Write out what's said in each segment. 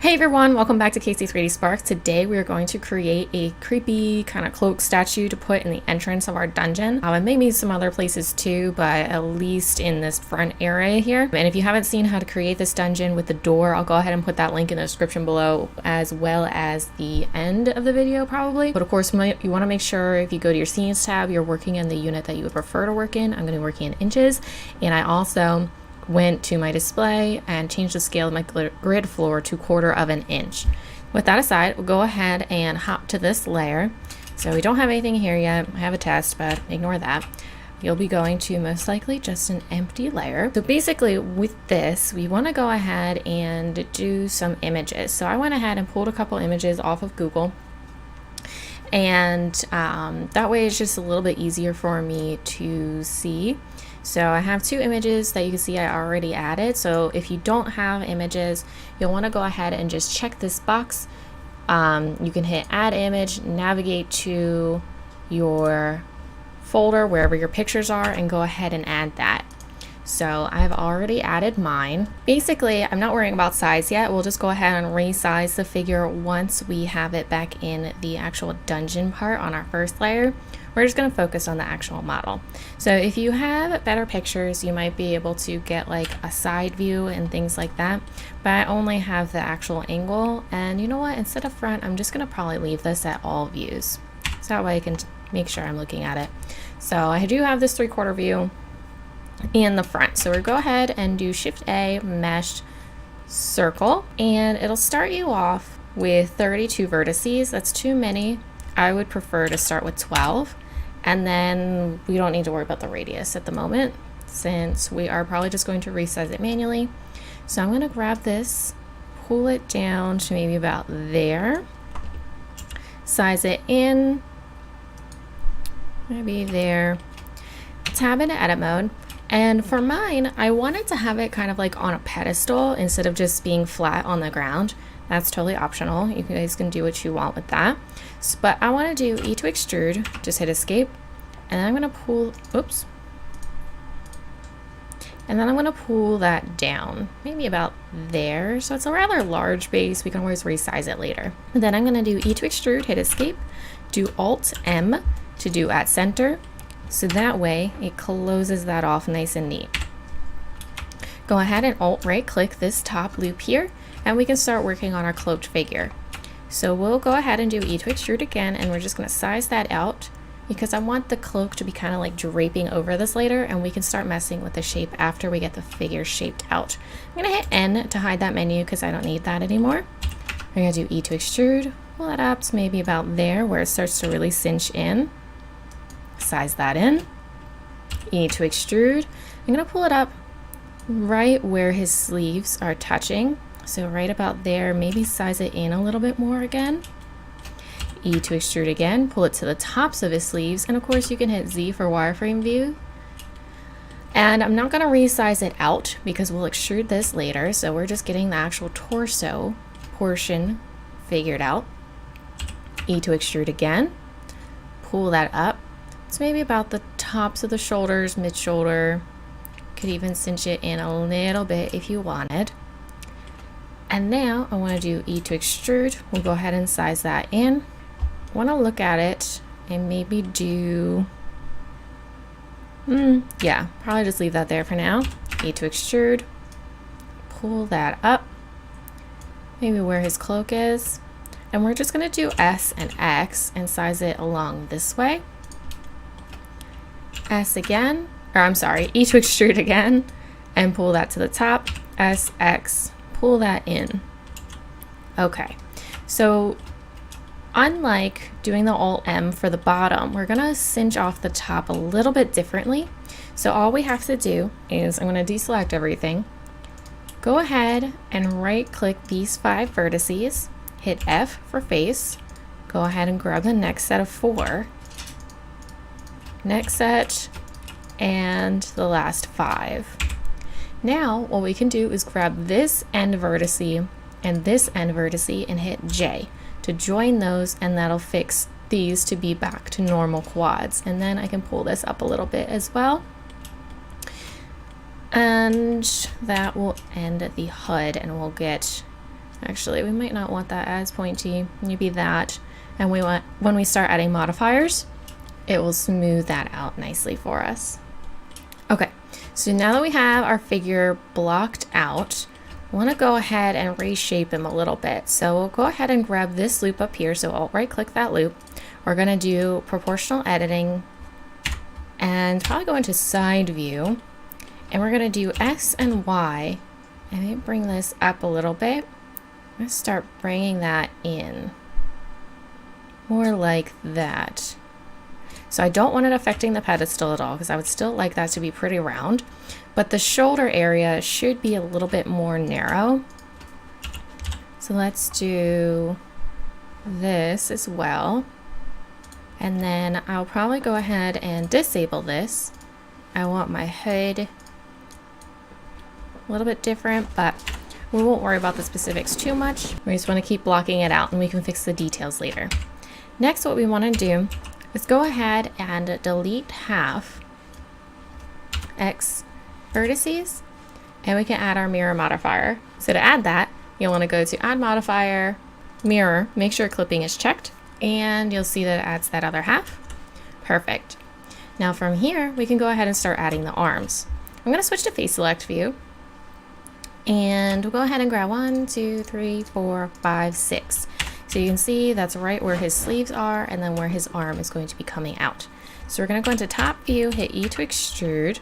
Hey everyone, welcome back to KC3D Sparks. Today we are going to create a creepy kind of cloak statue to put in the entrance of our dungeon. And maybe some other places too, but at least in this front area here. And if you haven't seen how to create this dungeon with the door, I'll go ahead and put that link in the description below, as well as the end of the video probably. But of course, you want to make sure if you go to your scenes tab, you're working in the unit that you would prefer to work in. I'm going to be working in inches, and I also went to my display and changed the scale of my grid floor to 1/4 of an inch. With that aside, we'll go ahead and hop to this layer. So we don't have anything here yet. I have a test, but ignore that. You'll be going to most likely just an empty layer. So basically with this, we want to go ahead and do some images. So I went ahead and pulled a couple images off of Google, and that way it's just a little bit easier for me to see. So I have 2 images that you can see I already added. So if you don't have images, you'll want to go ahead and just check this box. You can hit add image, navigate to your folder wherever your pictures are, and go ahead and add that. So I've already added mine. Basically, I'm not worrying about size yet. We'll just go ahead and resize the figure once we have it back in the actual dungeon part on our first layer. We're just going to focus on the actual model. So if you have better pictures, you might be able to get like a side view and things like that. But I only have the actual angle. And you know what? Instead of front, I'm just going to probably leave this at all views. So that way I can make sure I'm looking at it. So I do have this 3/4 view in the front. So we'll go ahead and do Shift A, mesh, circle, and it'll start you off with 32 vertices. That's too many. I would prefer to start with 12. And then we don't need to worry about the radius at the moment, since we are probably just going to resize it manually. So I'm going to grab this, pull it down to maybe about there, size it in, maybe there, tab into edit mode. And for mine, I wanted to have it kind of like on a pedestal instead of just being flat on the ground. That's totally optional. You guys can do what you want with that. But I want to do E to extrude, just hit escape. And then I'm going to pull, oops. And then I'm going to pull that down, maybe about there. So it's a rather large base. We can always resize it later. And then I'm going to do E to extrude, hit escape, do Alt M to do at center. So that way it closes that off nice and neat. Go ahead and Alt right click this top loop here, and we can start working on our cloaked figure. So we'll go ahead and do E to extrude again, and we're just going to size that out because I want the cloak to be kind of like draping over this later, and we can start messing with the shape after we get the figure shaped out. I'm going to hit N to hide that menu because I don't need that anymore. We're going to do E to extrude, pull that up to maybe about there where it starts to really cinch in. Size that in. E to extrude. I'm going to pull it up right where his sleeves are touching. So right about there, maybe size it in a little bit more again. E to extrude again, pull it to the tops of his sleeves, and of course you can hit Z for wireframe view. And I'm not going to resize it out because we'll extrude this later, so we're just getting the actual torso portion figured out. E to extrude again, pull that up. It's maybe about the tops of the shoulders, mid-shoulder. Could even cinch it in a little bit if you wanted. And now I want to do E to extrude. We'll go ahead and size that in. I want to look at it and maybe do, yeah, probably just leave that there for now. E to extrude, pull that up, maybe where his cloak is. And we're just going to do S and X and size it along this way. S again, or I'm sorry, E to extrude again, and pull that to the top. S, X, pull that in. Okay, so unlike doing the Alt M for the bottom, we're gonna cinch off the top a little bit differently. So all we have to do is, I'm gonna deselect everything, go ahead and right click these 5 vertices, hit F for face, go ahead and grab the next set of 4, next set, and the last 5. Now what we can do is grab this end vertice and this end vertice and hit J to join those, and that'll fix these to be back to normal quads. And then I can pull this up a little bit as well. And that will end the HUD, and we'll get Actually, we might not want that as pointy. Maybe that. And when we start adding modifiers, it will smooth that out nicely for us. Okay, so now that we have our figure blocked out, I want to go ahead and reshape him a little bit. So we'll go ahead and grab this loop up here. So I'll right click that loop. We're going to do proportional editing and probably go into side view. And we're going to do X and Y. And maybe bring this up a little bit. I'm going to start bringing that in. More like that. So I don't want it affecting the pedestal at all because I would still like that to be pretty round. But the shoulder area should be a little bit more narrow. So let's do this as well. And then I'll probably go ahead and disable this. I want my hood a little bit different, but we won't worry about the specifics too much. We just want to keep blocking it out and we can fix the details later. Next, what we want to do is go ahead and delete half X vertices, and we can add our mirror modifier. So to add that, you'll want to go to add modifier, mirror, make sure clipping is checked, and you'll see that it adds that other half. Perfect. Now from here, we can go ahead and start adding the arms. I'm going to switch to face select view, and we'll go ahead and grab 1, 2, 3, 4, 5, 6. So you can see that's right where his sleeves are and then where his arm is going to be coming out. So we're going to go into top view, hit E to extrude,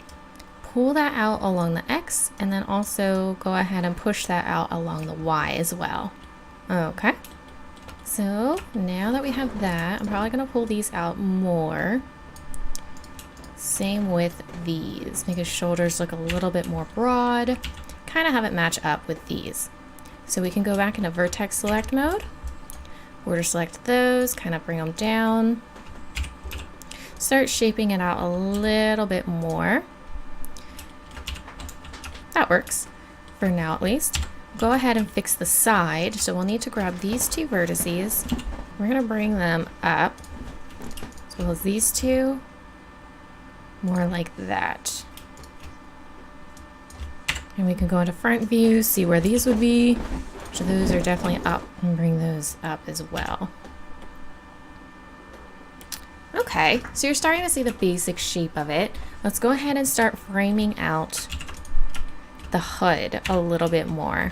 pull that out along the X, and then also go ahead and push that out along the Y as well. Okay. So now that we have that, I'm probably going to pull these out more. Same with these. Make his shoulders look a little bit more broad. Kind of have it match up with these. So we can go back into vertex select mode. Border select those, kind of bring them down. Start shaping it out a little bit more. That works, for now at least. Go ahead and fix the side. So we'll need to grab these two vertices. We're gonna bring them up, as well as these two, more like that. And we can go into front view, see where these would be. So those are definitely up, and bring those up as well. Okay, so you're starting to see the basic shape of it. Let's go ahead and start framing out the hood a little bit more.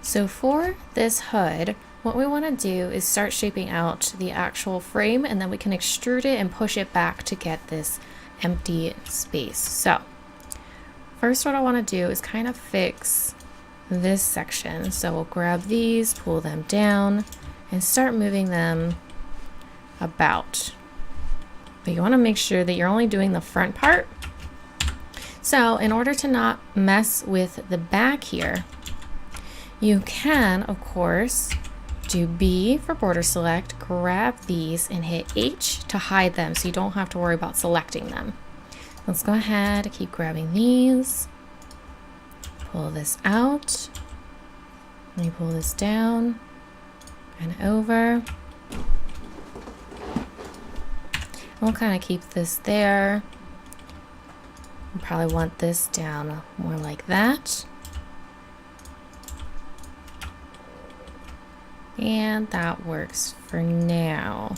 So for this hood, what we want to do is start shaping out the actual frame, and then we can extrude it and push it back to get this empty space. So first, what I want to do is kind of fix this section. So we'll grab these, pull them down, and start moving them about. But you want to make sure that you're only doing the front part. So in order to not mess with the back here, you can, of course, do B for border select, grab these, and hit H to hide them so you don't have to worry about selecting them. Let's go ahead and keep grabbing these. Pull this out. Let me pull this down and over. We'll kind of keep this there. We'll probably want this down more like that. And that works for now.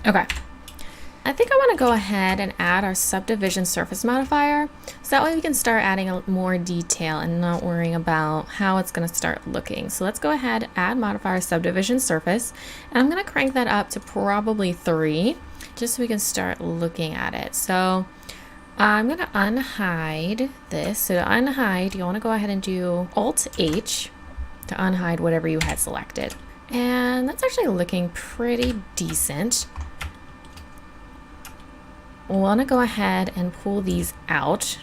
Okay, I think I want to go ahead and add our subdivision surface modifier, so that way we can start adding more detail and not worrying about how it's going to start looking. So let's go ahead, add modifier subdivision surface, and I'm going to crank that up to probably 3, just so we can start looking at it. So I'm going to unhide this. So to unhide, you want to go ahead and do Alt H to unhide whatever you had selected. And that's actually looking pretty decent. We'll want to go ahead and pull these out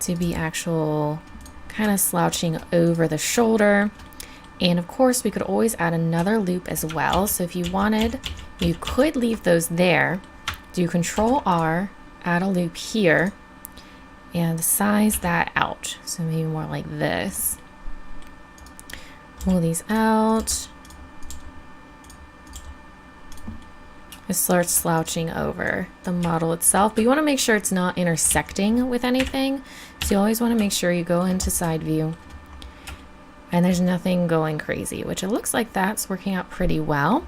to be actual kind of slouching over the shoulder. And of course, we could always add another loop as well. So if you wanted, you could leave those there. Do Control R, add a loop here, and size that out. So maybe more like this. Pull these out. It starts slouching over the model itself, but you want to make sure it's not intersecting with anything. So you always want to make sure you go into side view and there's nothing going crazy, which it looks like that's working out pretty well.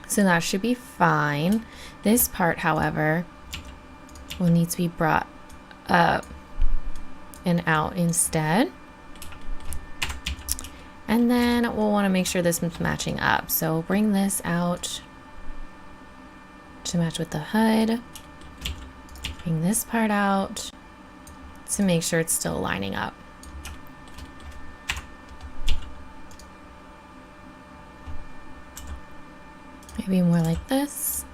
So that should be fine. This part, however, will need to be brought up and out instead. And then we'll want to make sure this is matching up. So we'll bring this out to match with the hood. Bring this part out to make sure it's still lining up. Maybe more like this.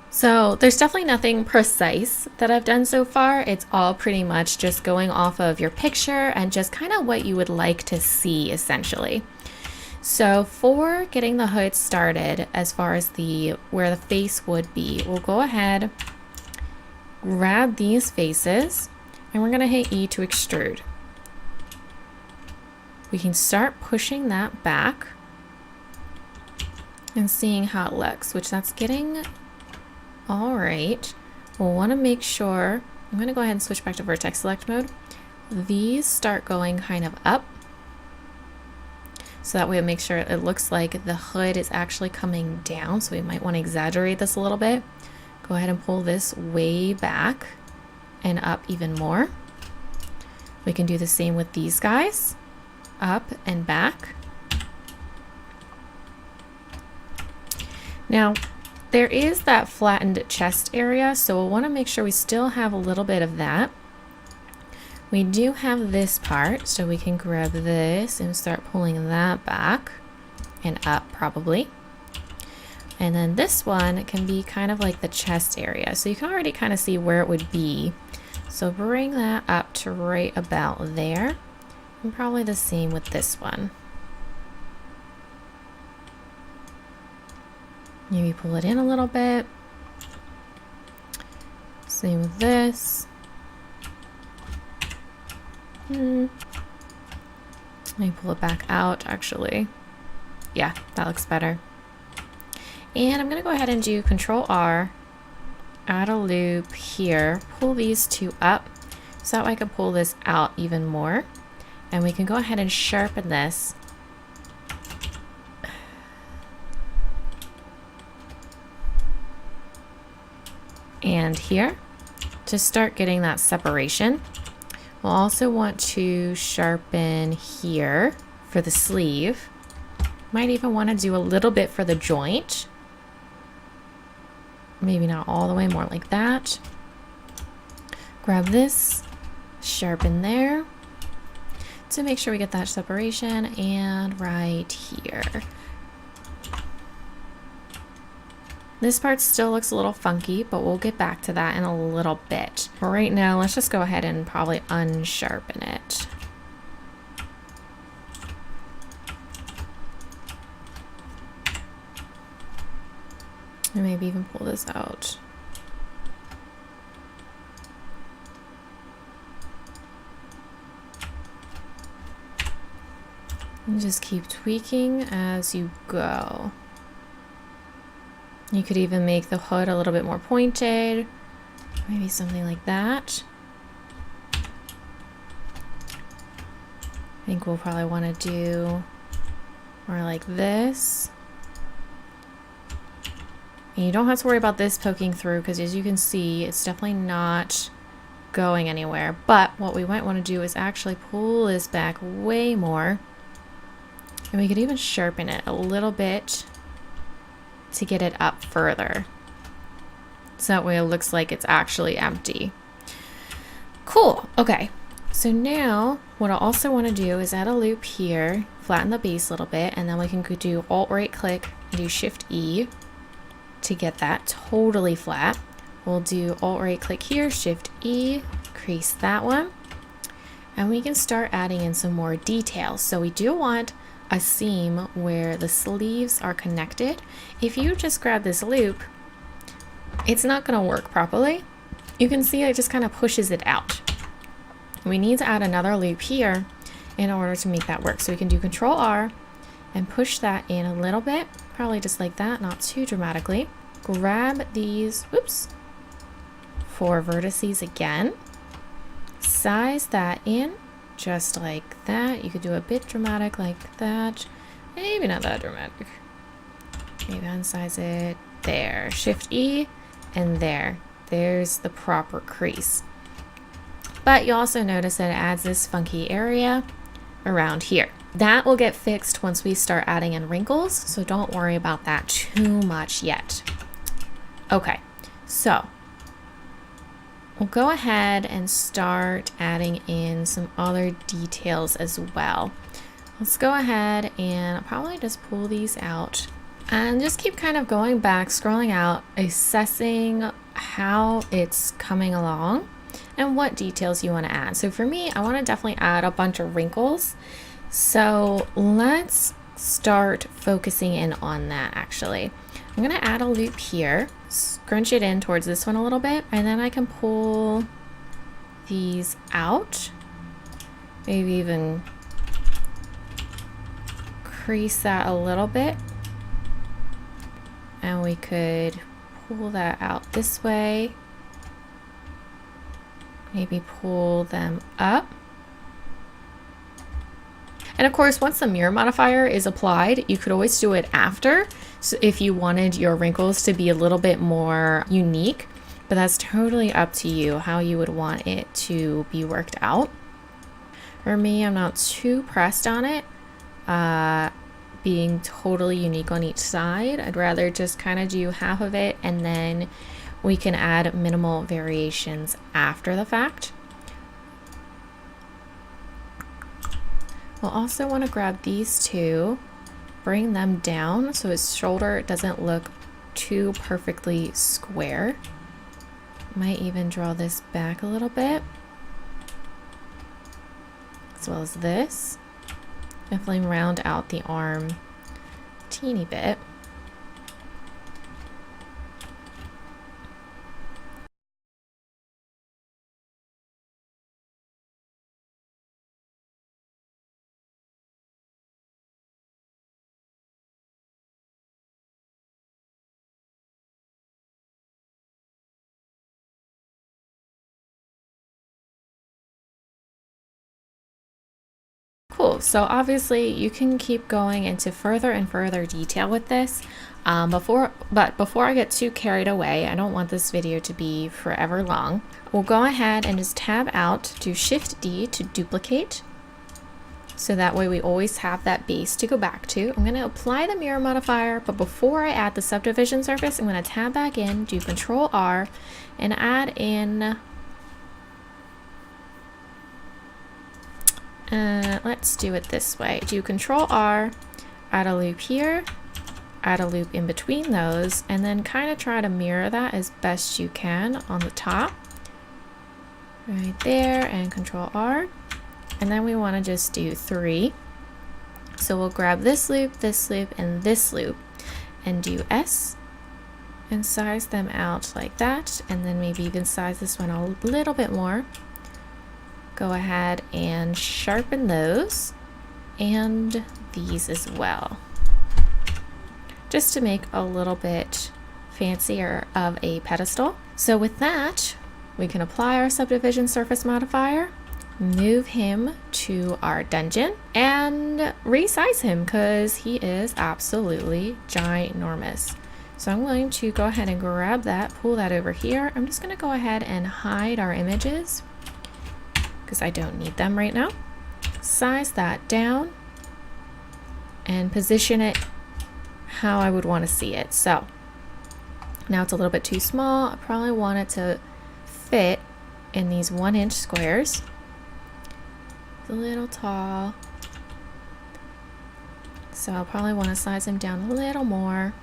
So there's definitely nothing precise that I've done so far. It's all pretty much just going off of your picture and just kind of what you would like to see essentially. So for getting the hood started, as far as where the face would be, we'll go ahead, grab these faces, and we're gonna hit E to extrude. We can start pushing that back and seeing how it looks, which that's getting all right. We'll want to make sure, I'm going to go ahead and switch back to vertex select mode. These start going kind of up. So that way we'll make sure it looks like the hood is actually coming down. So we might want to exaggerate this a little bit. Go ahead and pull this way back and up even more. We can do the same with these guys. Up and back. Now, there is that flattened chest area, so we'll want to make sure we still have a little bit of that. We do have this part, so we can grab this and start pulling that back and up probably. And then this one can be kind of like the chest area, so you can already kind of see where it would be. So bring that up to right about there. And probably the same with this one. Maybe pull it in a little bit. Same with this. Let me pull it back out actually. Yeah, that looks better. And I'm gonna go ahead and do Control R, add a loop here, pull these two up so that way I can pull this out even more. And we can go ahead and sharpen this. And here to start getting that separation. We'll also want to sharpen here for the sleeve. Might even want to do a little bit for the joint. Maybe not all the way, more like that. Grab this, sharpen there to make sure we get that separation, and right here. This part still looks a little funky, but we'll get back to that in a little bit. For right now, let's just go ahead and probably unsharpen it. And maybe even pull this out. And just keep tweaking as you go. You could even make the hood a little bit more pointed, maybe something like that. I think we'll probably want to do more like this. And you don't have to worry about this poking through because as you can see, it's definitely not going anywhere. But what we might want to do is actually pull this back way more. And we could even sharpen it a little bit to get it up further. So that way it looks like it's actually empty. Cool, okay. So now what I also want to do is add a loop here, flatten the base a little bit, and then we can do Alt right click and do Shift E to get that totally flat. We'll do Alt right click here, Shift E, crease that one. And we can start adding in some more details. So we do want a seam where the sleeves are connected. If you just grab this loop it's not going to work properly. You can see it just kind of pushes it out. We need to add another loop here in order to make that work. So we can do Control R and push that in a little bit, probably just like that, not too dramatically. Grab these, whoops, 4 vertices again, size that in just like that. You could do a bit dramatic like that, maybe not that dramatic. Maybe unsize it, there, Shift E, and there's the proper crease. But you also notice that it adds this funky area around here. That will get fixed once we start adding in wrinkles, so don't worry about that too much yet. Okay, so we'll go ahead and start adding in some other details as well. Let's go ahead and probably just pull these out and just keep kind of going back, scrolling out, assessing how it's coming along and what details you want to add. So for me, I want to definitely add a bunch of wrinkles. So let's start focusing in on that actually. I'm going to add a loop here, scrunch it in towards this one a little bit, and then I can pull these out, maybe even crease that a little bit. And we could pull that out this way, maybe pull them up. And of course, once the mirror modifier is applied, you could always do it after. So if you wanted your wrinkles to be a little bit more unique, but that's totally up to you how you would want it to be worked out. For me, I'm not too pressed on it being totally unique on each side. I'd rather just kind of do half of it and then we can add minimal variations after the fact. We'll also want to grab these two, bring them down so his shoulder doesn't look too perfectly square. Might even draw this back a little bit, as well as this. Definitely round out the arm a teeny bit. Cool, so obviously you can keep going into further and further detail with this. Before I get too carried away, I don't want this video to be forever long. We'll go ahead and just tab out, do Shift D to duplicate. So that way we always have that base to go back to. I'm gonna apply the mirror modifier, but before I add the subdivision surface, I'm gonna tab back in, do Control R, and add in let's do it this way. Do Control R, add a loop here, add a loop in between those, and then kind of try to mirror that as best you can on the top. Right there, and Control R. And then we want to just do 3. So we'll grab this loop, and this loop, and do S, and size them out like that, and then maybe even size this one a little bit more. Go ahead and sharpen those and these as well, just to make a little bit fancier of a pedestal. So with that, we can apply our subdivision surface modifier, move him to our dungeon, and resize him because he is absolutely ginormous. So I'm going to go ahead and grab that, pull that over here. I'm just going to go ahead and hide our images because I don't need them right now. Size that down and position it how I would want to see it. So now it's a little bit too small. I probably want it to fit in these 1-inch squares. It's a little tall, so I'll probably want to size him down a little more,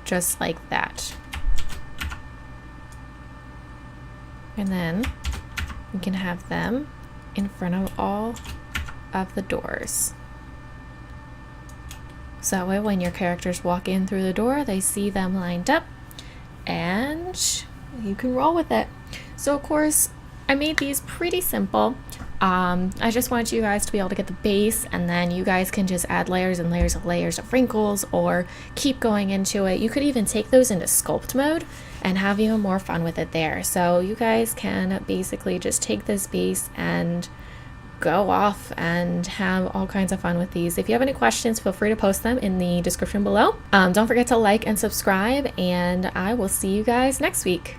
just like that. And then we can have them in front of all of the doors. So that way when your characters walk in through the door, they see them lined up and you can roll with it. So of course, I made these pretty simple. I just wanted you guys to be able to get the base, and then you guys can just add layers and layers of wrinkles or keep going into it. You could even take those into sculpt mode and have even more fun with it there. So you guys can basically just take this base and go off and have all kinds of fun with these. If you have any questions, feel free to post them in the description below. Don't forget to like and subscribe, and I will see you guys next week.